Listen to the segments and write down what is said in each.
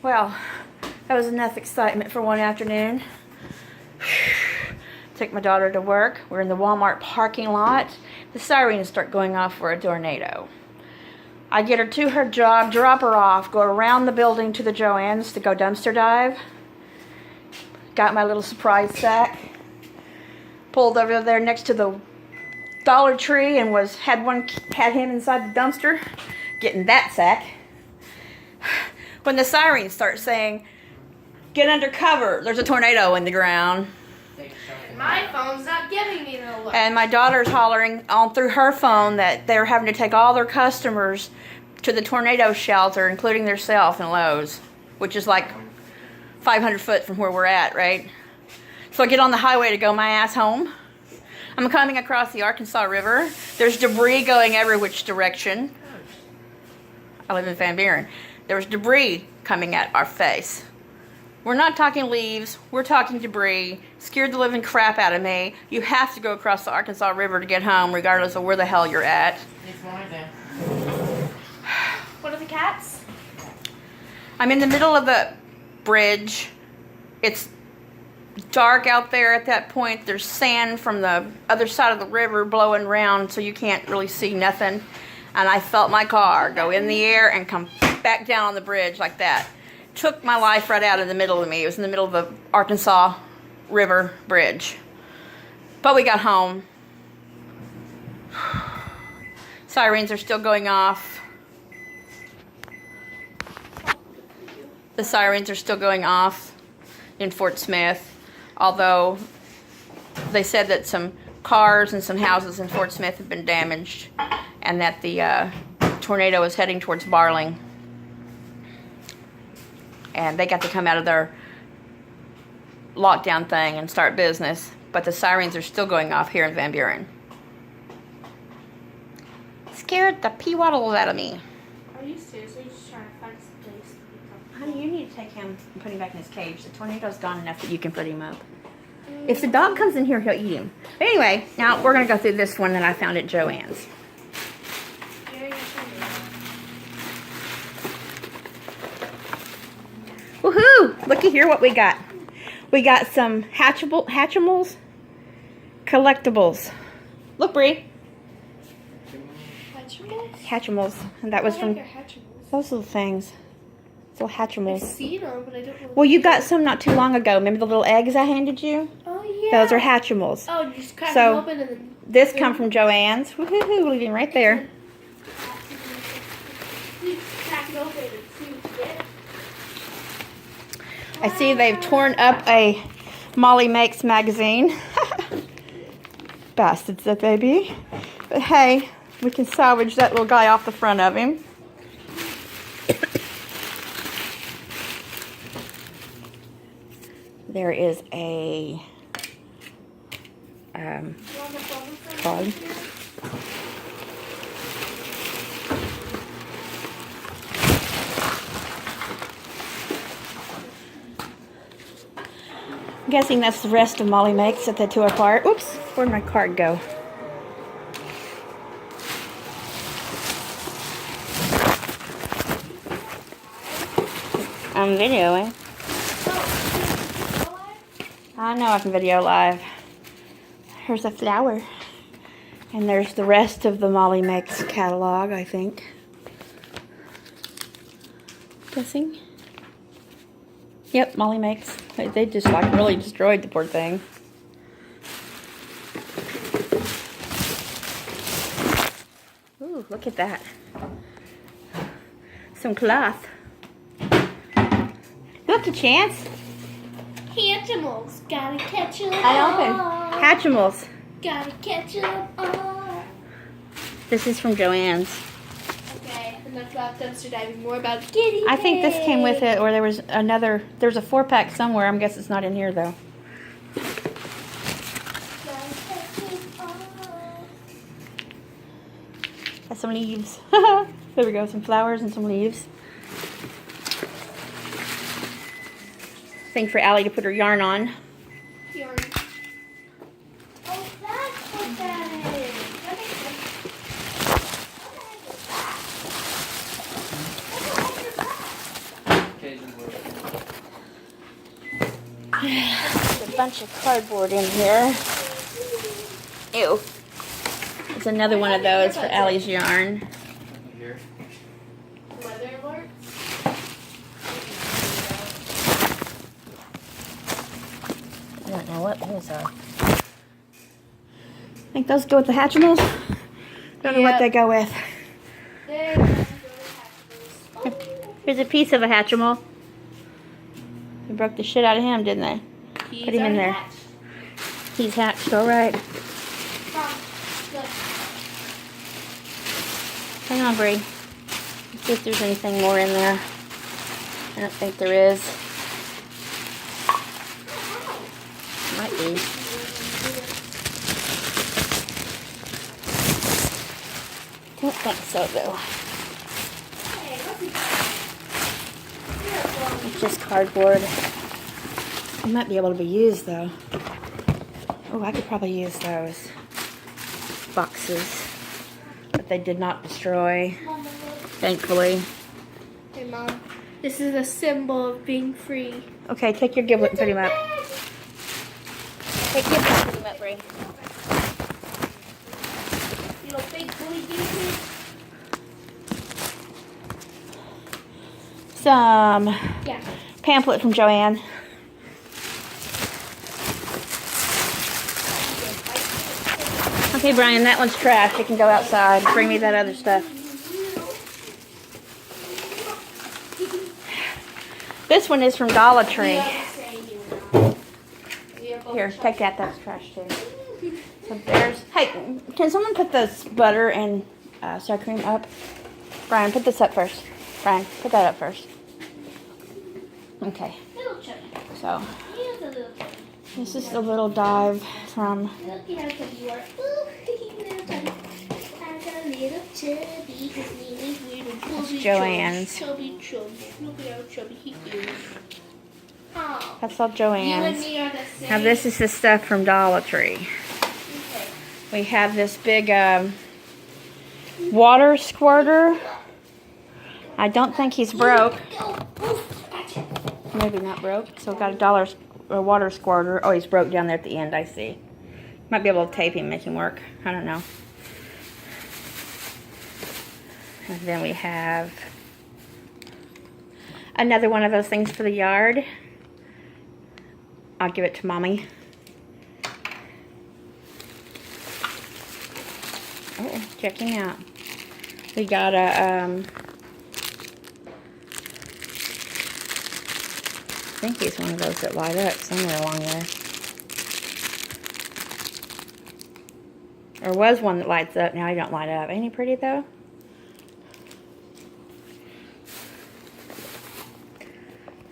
Well, that was enough excitement for one afternoon. Took my daughter to work. We're in the Walmart parking lot. The sirens start going off for a tornado. I get her to her job, drop her off, go around the building to the Joann's to go dumpster dive. Got my little surprise sack. Pulled over there next to the Dollar Tree and had him inside the dumpster, getting that sack. When the sirens start saying, "Get under cover, there's a tornado in the ground." My phone's not giving me the alert. And my daughter's hollering on through her phone that they're having to take all their customers to the tornado shelter, including themselves in Lowe's, which is like 500 foot from where we're at, right? So I get on the highway to go my ass home. I'm coming across the Arkansas River. There's debris going every which direction. I live in Van Buren. There was debris coming at our face. We're not talking leaves. We're talking debris. Scared the living crap out of me. You have to go across the Arkansas River to get home, regardless of where the hell you're at. What are the cats? I'm in the middle of the bridge. It's dark out there at that point. There's sand from the other side of the river blowing around, so you can't really see nothing. And I felt my car go in the air and come back down on the bridge like that. Took my life right out of the middle of me. It was in the middle of the Arkansas River Bridge. But we got home. Sirens are still going off. The sirens are still going off in Fort Smith. Although they said that some cars and some houses in Fort Smith have been damaged. And that the tornado is heading towards Barling. And they got to come out of their lockdown thing and start business. But the sirens are still going off here in Van Buren. Scared the pee-waddles out of me. Are you seriously just trying to find some place to become? Honey, you need to take him and put him back in his cage. The tornado's gone enough that you can put him up. If the dog comes in here, he'll eat him. But anyway, now we're going to go through this one that I found at Joann's. Woohoo! Looky here what we got. We got some Hatchimals collectibles. Look, Bree. Hatchimals? Hatchimals. And that was from Hatchimals. those little things. Little Hatchimals. I've seen them, but I don't know. Well, you got some not too long ago. Remember the little eggs I handed you? Oh, yeah. Those are Hatchimals. Oh, you just crack So, them open and then... This come from Joann's. Woohoo! Leave him right there. You crack it open and see what you get. I see they've torn up a Molly Makes magazine. Bastards, that baby. But hey, we can salvage that little guy off the front of him. There is a card. I'm guessing that's the rest of Molly Makes that they tore apart. Oops, where'd my card go? I'm videoing. I know I can video live. Here's a flower. And there's the rest of the Molly Makes catalog, I think. Guessing. Yep, Molly Makes. They just like really destroyed the poor thing. Ooh, look at that. Some cloth. Look, a chance. Hatchimals, gotta catch 'em I open. all. Hatchimals. Gotta catch 'em all. This is from Joann's. Okay, enough about dumpster diving. More about Giddy. I think this came with it, or there was another. There's a 4-pack somewhere. I guess it's not in here though. Got some leaves. There we go. Some flowers and some leaves. Thing for Allie to put her yarn on. Yarn. Oh, that's what that is. That makes sense. Occasions where bunch of cardboard in here. Ew. There's another one of those for Allie's yarn. Here. Weather alerts. I don't know what those are. I think those go with the Hatchimals. Don't know what they go with. There you go. Here's a piece of a Hatchimal. They broke the shit out of him, didn't they? Put him in there. He's hatched, all right. Hang on, Bree. Let's see if there's anything more in there. I don't think there is. Might be. Don't think so, though. It's just cardboard. They might be able to be used, though. Oh, I could probably use those boxes. But they did not destroy, thankfully. Hey, Mom. This is a symbol of being free. Okay, take your giblet and put him up. Take your giblet and put him up, Bray. You know, big bully beaches. Some Yeah. pamphlet from Joanne. Okay, Brian, that one's trash. You can go outside. Bring me that other stuff. This one is from Dollar Tree. Here, take that. That's trash too. So there's. Hey, can someone put this butter and sour cream up? Brian, put this up first. Brian, put that up first. Okay. Little chubby. So Here's a little chubby. this is the little dive from. Look at how chubby you are. Ooh, little chubby. I got a little chubby. His name is weird and chubby. Joanne's. Chubby, chubby. Look at how chubby he is. Oh. That's all You and Joanne's. me are the same. Now this is the stuff from Dollar Tree. Okay. We have this big water squirter. I don't think he's broke. Maybe not broke. So we've got a water squirter. Oh, he's broke down there at the end, I see. Might be able to tape him, make him work. I don't know. And then we have another one of those things for the yard. I'll give it to Mommy. Oh, check him out. We got a, I think he's one of those that light up somewhere along there. Or was one that lights up, now he don't light up. Ain't he pretty though?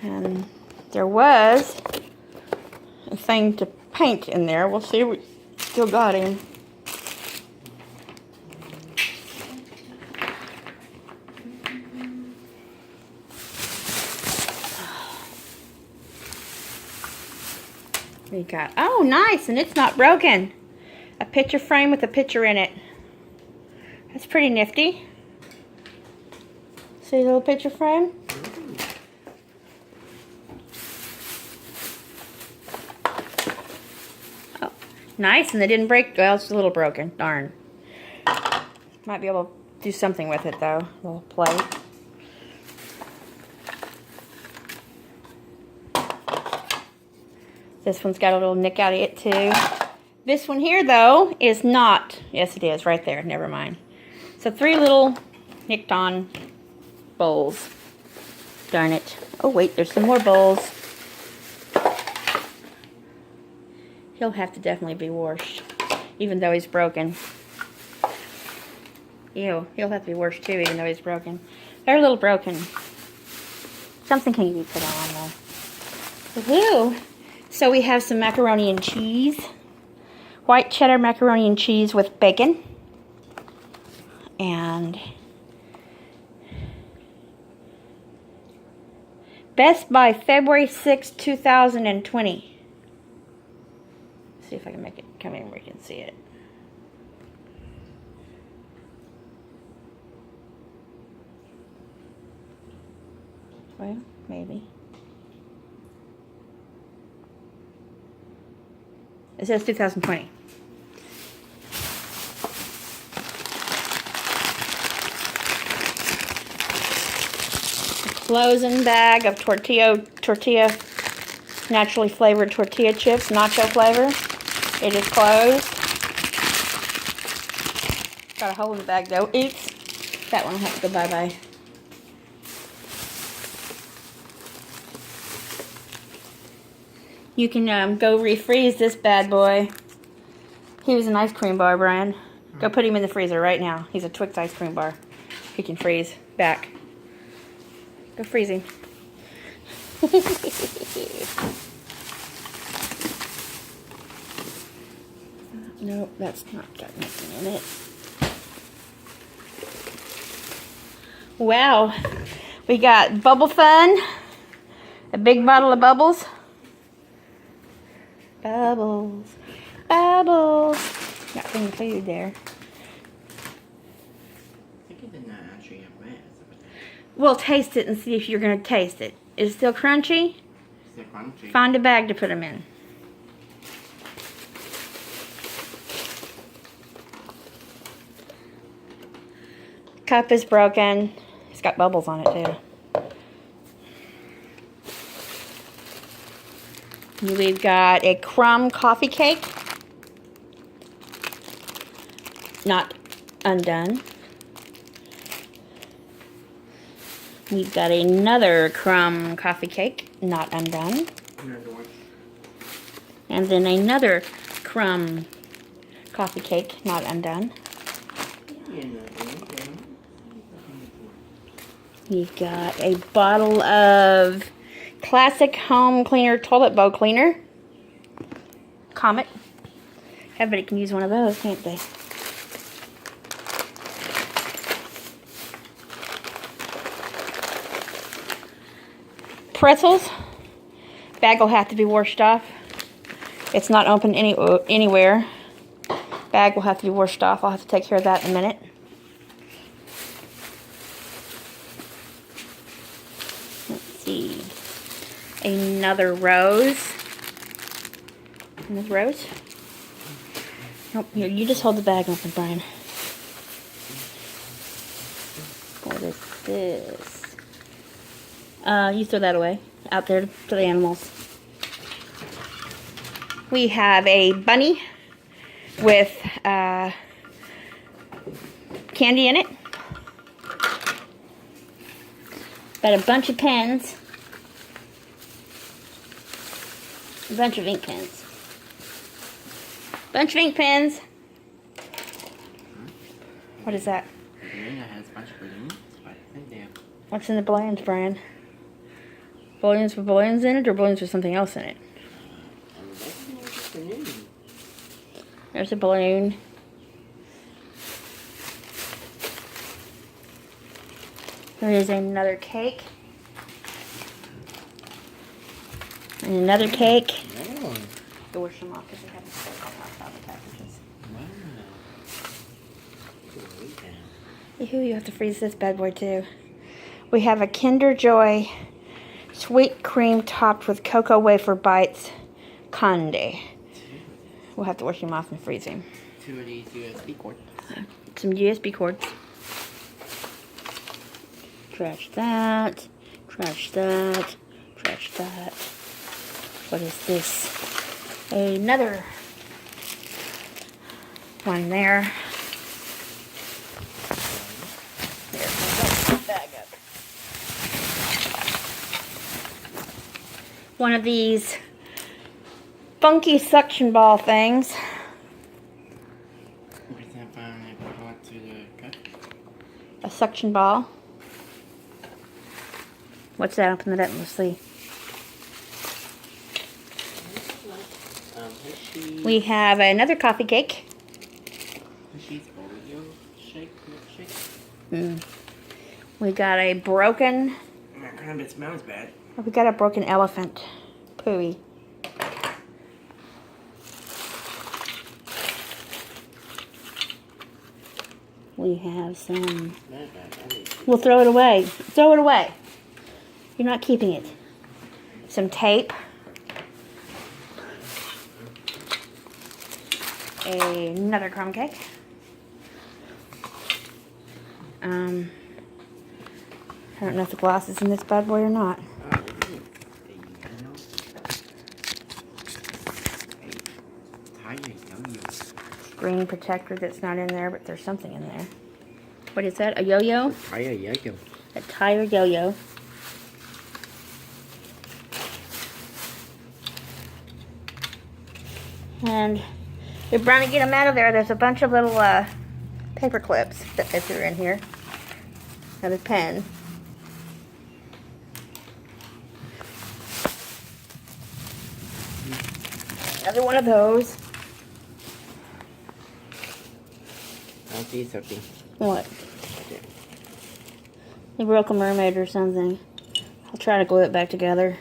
And there was a thing to paint in there. We'll see if we still got him. We got, oh nice, and it's not broken. A picture frame with a picture in it. That's pretty nifty. See the little picture frame? Oh, nice, and they didn't break, well, it's a little broken, darn. Might be able to do something with it though, a little plate. This one's got a little nick out of it too. This one here though is not, yes it is, right there, never mind. So 3 little nicked on bowls. Darn it. Oh wait, there's some more bowls. He'll have to definitely be washed, even though he's broken. Ew, he'll have to be washed too, even though he's broken. They're a little broken. Something can be put on though. Woohoo! So we have some macaroni and cheese. White cheddar macaroni and cheese with bacon. And best by February 6, 2020. Let's see if I can make it come in where you can see it. Well, maybe. It says 2020. Closing bag of tortilla naturally flavored tortilla chips, nacho flavor. It is closed. Got a hole in the bag though. Oops. That one will have to go bye-bye. You can go refreeze this bad boy. He was an ice cream bar, Brian. Go put him in the freezer right now. He's a Twix ice cream bar. He can freeze back. Go freeze him. Nope, that's not got nothing in it. Wow. We got Bubble Fun. A big bottle of bubbles. Bubbles. Bubbles. Got some food there. We'll taste it and see if you're going to taste it. Is it still crunchy? Still crunchy. Find a bag to put them in. Cup is broken. It's got bubbles on it too. We've got a crumb coffee cake. Not undone. We've got another crumb coffee cake, not undone. And then another crumb coffee cake, not undone. We've got a bottle of classic home cleaner toilet bowl cleaner. Comet. Everybody can use one of those, can't they? Pretzels. Bag will have to be washed off. It's not open anywhere. Bag will have to be washed off. I'll have to take care of that in a minute. Let's see. Another rose. Another rose? Nope, here, you just hold the bag open, Brian. What is this? You throw that away. Out there to the animals. We have a bunny with candy in it. Got a bunch of pens. A bunch of ink pens. Bunch of ink pens. What is that? Has a bunch of balloons. What's in the balloons, Brian? Balloons with balloons in it, or balloons with something else in it? There's a balloon. There is another cake. And another cake. Oh. Go wash them off because we haven't sold all the packages. Wow. Yoo-hoo, you have to freeze this bad boy too. We have a Kinder Joy sweet cream topped with cocoa wafer bites candy. We'll have to wash him off and freeze him. 2 of these USB cords. Some USB cords. Trash that. Trash that. Trash that. What is this? Another one there. There, put that bag up. One of these funky suction ball things. Where's that from? They put it to the cup? A suction ball. What's that? Open it up and let's see. We have another coffee cake. Hershey's Oreo shake, milkshake. We got a broken. That kind of smells bad. We got a broken elephant. Pooey. We have some. We'll throw it away. Throw it away. You're not keeping it. Some tape. another crumb cake. I don't know if the glass is in this bad boy or not. Screen protector that's not in there, but there's something in there. What is that? A yo-yo? Tire yo-yo. A tire yo-yo. And if Brownie get them out of there, there's a bunch of little paper clips that they threw in here. And a pen. Another one of those. I see something. What? They broke a mermaid or something. I'll try to glue it back together.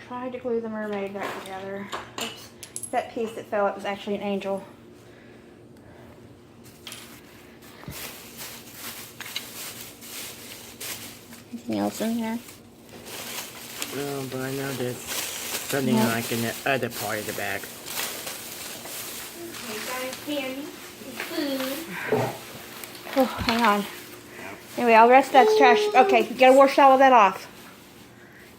Tried to glue the mermaid back together. Oops. That piece that fell out was actually an angel. Anything else in here? Well, but I know there's something Yeah. like in the other part of the bag. Candy, food. Oh, hang on. Anyway, all the rest of that's trash. Okay, you gotta wash all of that off.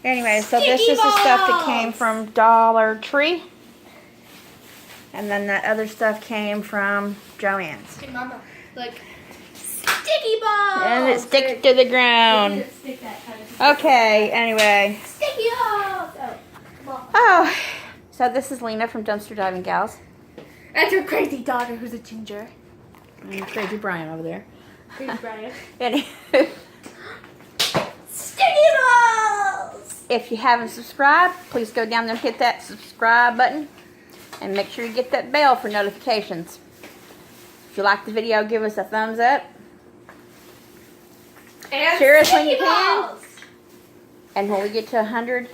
Anyway, so this Sticky is the stuff that balls! came from Dollar Tree. And then that other stuff came from Joann's. Hey, Mama, look. Sticky balls! And it sticks to the ground. Stick that kind of Okay, anyway. Sticky balls! Oh, Mom. Oh, so this is Lena from Dumpster Diving Gals. That's your crazy daughter who's a ginger. And crazy Brian over there. Crazy Brian. Anywho, Sticky balls! if you haven't subscribed, please go down there and hit that subscribe button. And make sure you get that bell for notifications. If you like the video, give us a thumbs up. And Share us when sticky you can. balls! And when we get to 100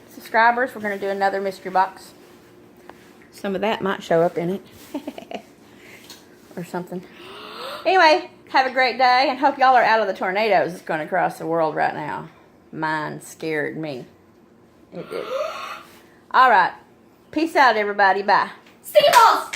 subscribers, we're going to do another mystery box. Some of that might show up in it. Or something. Anyway, have a great day and hope y'all are out of the tornadoes that's going across the world right now. Mine scared me. It did. Alright. Peace out, everybody. Bye. Sticky balls!